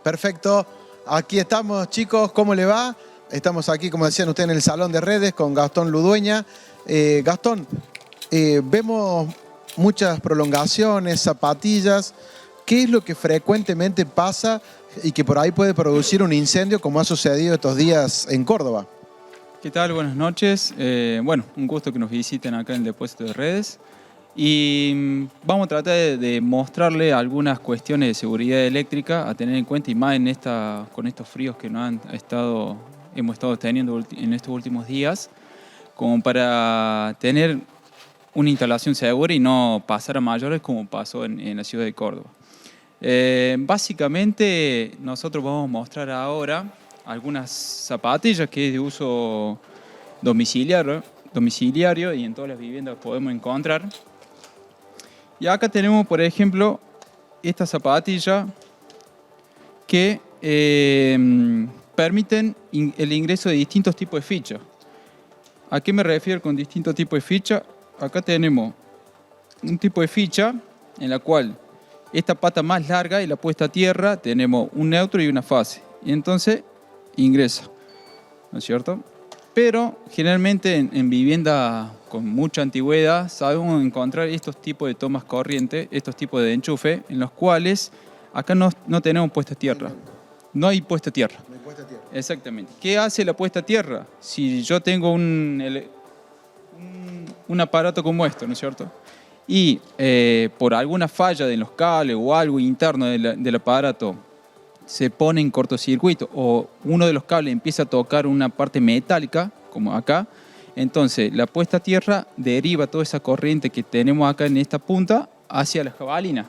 Perfecto. Aquí estamos, chicos. ¿Cómo le va? Estamos aquí, como decían ustedes, en el Salón de Redes con Gastón Ludueña. Gastón, vemos muchas prolongaciones, zapatillas. ¿Qué es lo que frecuentemente pasa y que por ahí puede producir un incendio como ha sucedido estos días en Córdoba? ¿Qué tal? Buenas noches. Bueno, un gusto que nos visiten acá en el depósito de redes. Y vamos a tratar de mostrarle algunas cuestiones de seguridad eléctrica a tener en cuenta, y más con estos fríos que hemos estado teniendo en estos últimos días, como para tener una instalación segura y no pasar a mayores como pasó en la ciudad de Córdoba. Básicamente nosotros vamos a mostrar ahora algunas zapatillas que es de uso domiciliario y en todas las viviendas podemos encontrar. Y acá tenemos, por ejemplo, esta zapatilla que permiten el ingreso de distintos tipos de fichas. ¿A qué me refiero con distintos tipos de fichas? Acá tenemos un tipo de ficha en la cual esta pata más larga y la puesta a tierra tenemos un neutro y una fase. Y entonces ingresa, ¿no es cierto? Pero generalmente en viviendas con mucha antigüedad sabemos encontrar estos tipos de tomas corriente, estos tipos de enchufe, en los cuales acá no tenemos puesta a tierra. No hay puesta a tierra. No hay puesta a tierra. Exactamente. ¿Qué hace la puesta a tierra? Si yo tengo un aparato como esto, ¿no es cierto? Y por alguna falla de los cables o algo interno del aparato se pone en cortocircuito o uno de los cables empieza a tocar una parte metálica, como acá, entonces la puesta a tierra deriva toda esa corriente que tenemos acá en esta punta hacia la jabalina.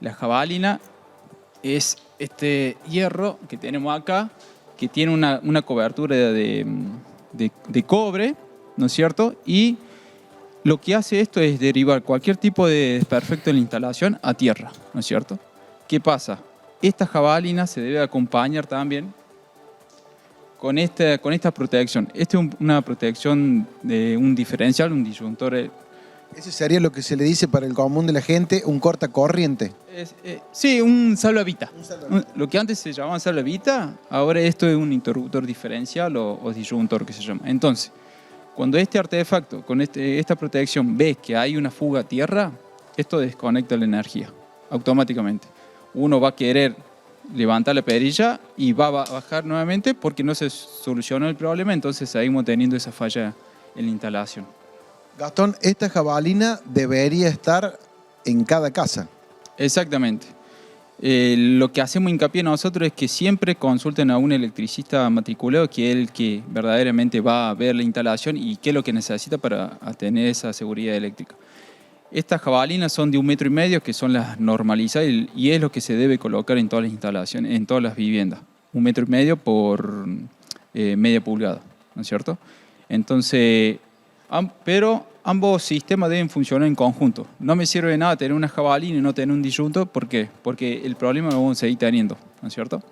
La jabalina es este hierro que tenemos acá, que tiene una cobertura de cobre, ¿no es cierto? Y lo que hace esto es derivar cualquier tipo de desperfecto en la instalación a tierra, ¿no es cierto? ¿Qué pasa? Esta jabalina se debe acompañar también con esta protección. Esta es una protección de un diferencial, un disyuntor. Eso sería lo que se le dice para el común de la gente, un cortacorriente. Sí, un salvavidas. Lo que antes se llamaba salvavidas, ahora esto es un interruptor diferencial o disyuntor que se llama. Entonces, cuando este artefacto, con esta protección, ves que hay una fuga a tierra, esto desconecta la energía automáticamente. Uno va a querer levantar la perilla y va a bajar nuevamente porque no se solucionó el problema, entonces seguimos teniendo esa falla en la instalación. Gastón, esta jabalina debería estar en cada casa. Exactamente. Lo que hacemos hincapié nosotros es que siempre consulten a un electricista matriculado, que es el que verdaderamente va a ver la instalación y qué es lo que necesita para tener esa seguridad eléctrica. Estas jabalinas son de 1,5 metros, que son las normalizadas y es lo que se debe colocar en todas las instalaciones, en todas las viviendas. 1,5 metros por media pulgada, ¿no es cierto? Entonces, pero ambos sistemas deben funcionar en conjunto. No me sirve de nada tener una jabalina y no tener un disyuntor. ¿Por qué? Porque el problema lo vamos a seguir teniendo, ¿no es cierto?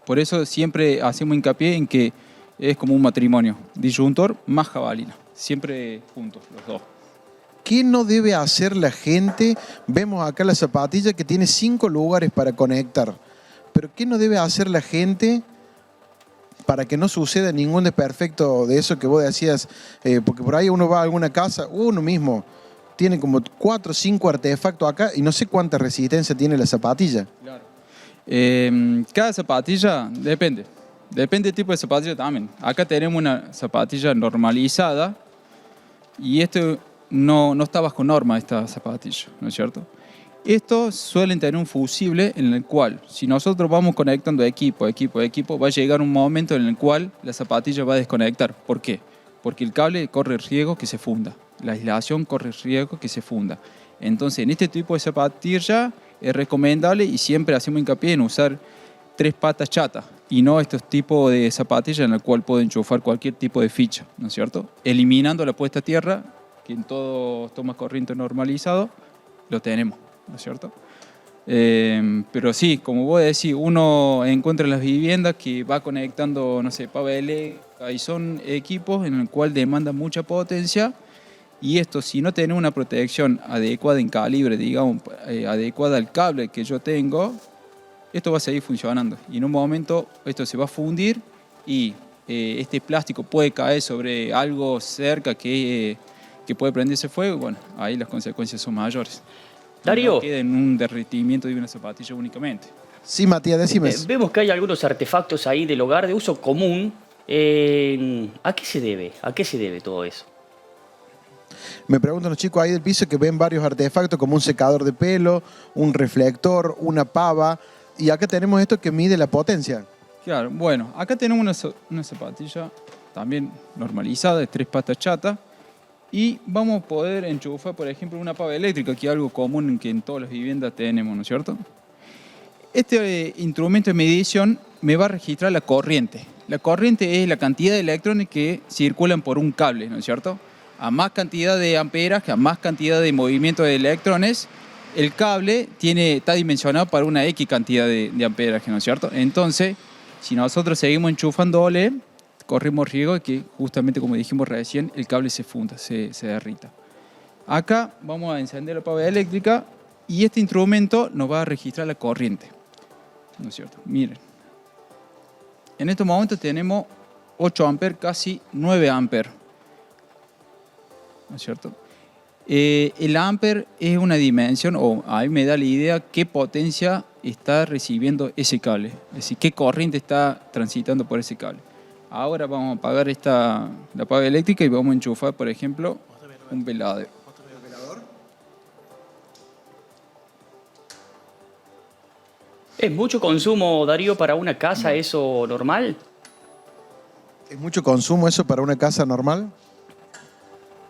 Por eso siempre hacemos hincapié en que es como un matrimonio. Disyuntor más jabalina. Siempre juntos, los dos. ¿Qué no debe hacer la gente? Vemos acá la zapatilla que tiene 5 lugares para conectar. Pero ¿qué no debe hacer la gente para que no suceda ningún desperfecto de eso que vos decías? Porque por ahí uno va a alguna casa, uno mismo tiene como 4 o 5 artefactos acá y no sé cuánta resistencia tiene la zapatilla. Claro. Cada zapatilla depende. Depende del tipo de zapatilla también. Acá tenemos una zapatilla normalizada y esto no está bajo norma, esta zapatilla, ¿no es cierto? Estos suelen tener un fusible en el cual, si nosotros vamos conectando equipo, va a llegar un momento en el cual la zapatilla va a desconectar. ¿Por qué? Porque el cable corre riesgo que se funda, la aislación corre riesgo que se funda. Entonces, en este tipo de zapatilla es recomendable y siempre hacemos hincapié en usar 3 patas chatas y no estos tipos de zapatillas en el cual puedo enchufar cualquier tipo de ficha, ¿no es cierto? Eliminando la puesta a tierra, que en todo toma corriente normalizado lo tenemos, ¿no es cierto? Pero sí, como vos decís, uno encuentra en las viviendas que va conectando, no sé, paveles, ahí son equipos en el cual demandan mucha potencia y esto, si no tenés una protección adecuada en calibre, digamos, adecuada al cable que yo tengo, esto va a seguir funcionando. Y en un momento esto se va a fundir y este plástico puede caer sobre algo cerca que puede prenderse fuego. Bueno, ahí las consecuencias son mayores. Darío. No queda en un derretimiento de una zapatilla únicamente. Sí, Matías, decime. Vemos que hay algunos artefactos ahí del hogar de uso común. ¿A qué se debe? ¿A qué se debe todo eso? Me preguntan los chicos ahí del piso que ven varios artefactos como un secador de pelo, un reflector, una pava. Y acá tenemos esto que mide la potencia. Claro, bueno, acá tenemos una zapatilla también normalizada de 3 patas chata. Y vamos a poder enchufar, por ejemplo, una pava eléctrica, que es algo común que en todas las viviendas tenemos, ¿no es cierto? Este instrumento de medición me va a registrar la corriente. La corriente es la cantidad de electrones que circulan por un cable, ¿no es cierto? A más cantidad de amperaje, a más cantidad de movimiento de electrones, el cable está dimensionado para una X cantidad de amperaje, ¿no es cierto? Entonces, si nosotros seguimos enchufándole, corremos riesgo de que, justamente como dijimos recién, el cable se funda, se derrita. Acá vamos a encender la pava eléctrica y este instrumento nos va a registrar la corriente, ¿no es cierto? Miren, en estos momentos tenemos 8 amperes, casi 9 amperes, ¿no es cierto? El amper es una dimensión, o a mí me da la idea qué potencia está recibiendo ese cable, es decir, qué corriente está transitando por ese cable. Ahora vamos a apagar la pava eléctrica y vamos a enchufar, por ejemplo, un velador. ¿Es mucho consumo, Darío, para una casa eso normal? ¿Es mucho consumo eso para una casa normal?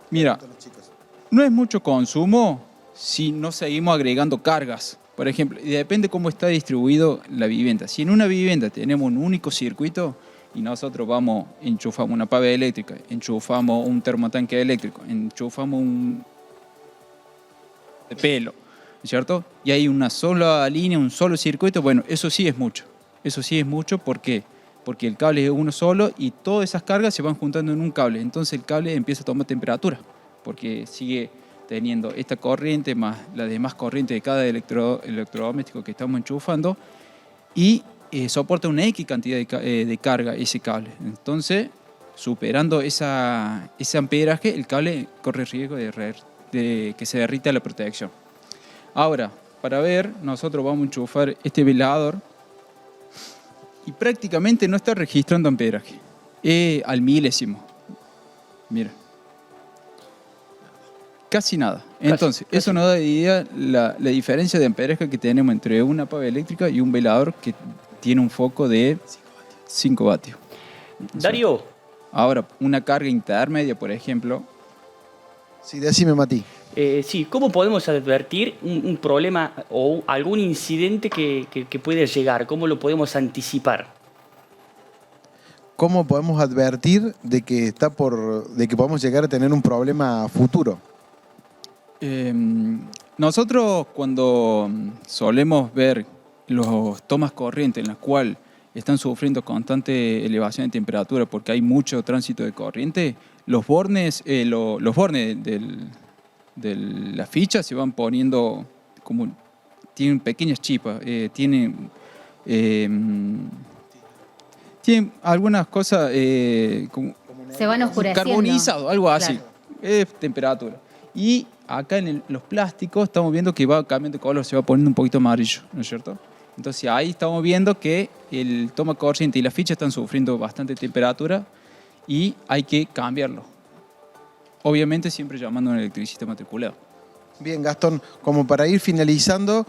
Mira, no es mucho consumo si no seguimos agregando cargas. Por ejemplo, y depende cómo está distribuido la vivienda. Si en una vivienda tenemos un único circuito y nosotros enchufamos una pava eléctrica, enchufamos un termotanque eléctrico, enchufamos un de pelo, ¿cierto? Y hay una sola línea, un solo circuito, bueno, eso sí es mucho. Eso sí es mucho, ¿por qué? Porque el cable es uno solo y todas esas cargas se van juntando en un cable. Entonces el cable empieza a tomar temperatura, porque sigue teniendo esta corriente más la demás corriente de cada electrodoméstico que estamos enchufando y soporta una X cantidad de carga ese cable. Entonces, superando ese amperaje, el cable corre riesgo de que se derrita la protección. Ahora, para ver, nosotros vamos a enchufar este velador y prácticamente no está registrando amperaje. Es al milésimo. Mira. Casi nada. Entonces, casi. Eso nos da idea la diferencia de amperaje que tenemos entre una pava eléctrica y un velador que tiene un foco de 5 vatios. Darío. Ahora, una carga intermedia, por ejemplo. Sí, decime, Mati. Sí, ¿cómo podemos advertir un problema o algún incidente que puede llegar? ¿Cómo lo podemos anticipar? ¿Cómo podemos advertir de que podemos llegar a tener un problema futuro? Nosotros cuando solemos ver los tomas corrientes en las cuales están sufriendo constante elevación de temperatura porque hay mucho tránsito de corriente, los bornes de la ficha se van poniendo como, tienen pequeñas chispas, tienen algunas cosas como se van oscureciendo. Carbonizado, algo así, Claro. es temperatura. Y acá en los plásticos estamos viendo que va cambiando de color, se va poniendo un poquito amarillo, ¿no es cierto? Entonces ahí estamos viendo que el toma corriente y la ficha están sufriendo bastante temperatura y hay que cambiarlo. Obviamente siempre llamando a un electricista matriculado. Bien, Gastón, como para ir finalizando,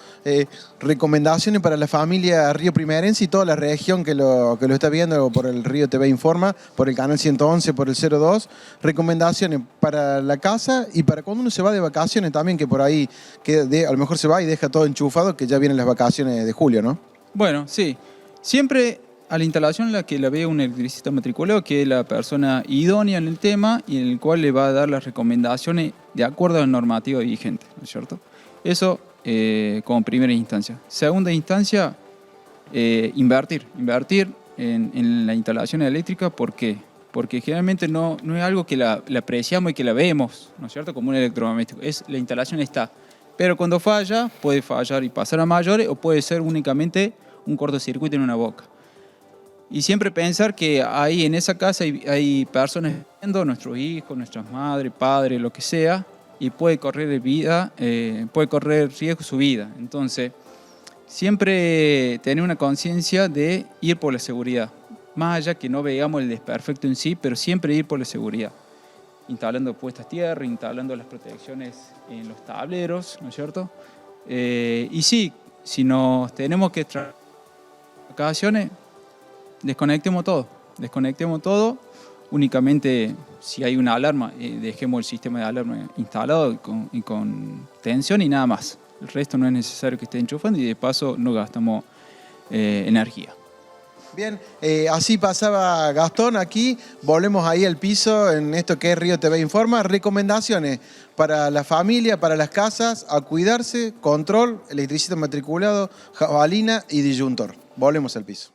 recomendaciones para la familia Río Primerense y toda la región que lo está viendo por el Río TV Informa, por el canal 111, por el 02. Recomendaciones para la casa y para cuando uno se va de vacaciones también, que por ahí a lo mejor se va y deja todo enchufado, que ya vienen las vacaciones de julio, ¿no? Bueno, sí. Siempre a la instalación la que la ve un electricista matriculado, que es la persona idónea en el tema y en el cual le va a dar las recomendaciones de acuerdo a la normativa vigente, ¿no es cierto? Eso como primera instancia. Segunda instancia, invertir en la instalación eléctrica. ¿Por qué? Porque generalmente no es algo que la apreciamos y que la vemos, ¿no es cierto? Como un electrodoméstico. La instalación está. Pero cuando falla, puede fallar y pasar a mayores o puede ser únicamente un cortocircuito en una boca. Y siempre pensar que ahí en esa casa hay personas viendo, nuestros hijos, nuestras madres, padres, lo que sea, y puede correr riesgo su vida. Entonces, siempre tener una conciencia de ir por la seguridad. Más allá que no veamos el desperfecto en sí, pero siempre ir por la seguridad. Instalando puestas tierra, instalando las protecciones en los tableros, ¿no es cierto? Y sí, si nos tenemos que traer vacaciones, desconectemos todo, únicamente si hay una alarma, dejemos el sistema de alarma instalado y con tensión y nada más. El resto no es necesario que esté enchufando y de paso no gastamos energía. Bien, así pasaba Gastón aquí, volvemos ahí al piso en esto que es Río TV Informa, recomendaciones para la familia, para las casas, a cuidarse, control, electricista matriculado, jabalina y disyuntor. Volvemos al piso.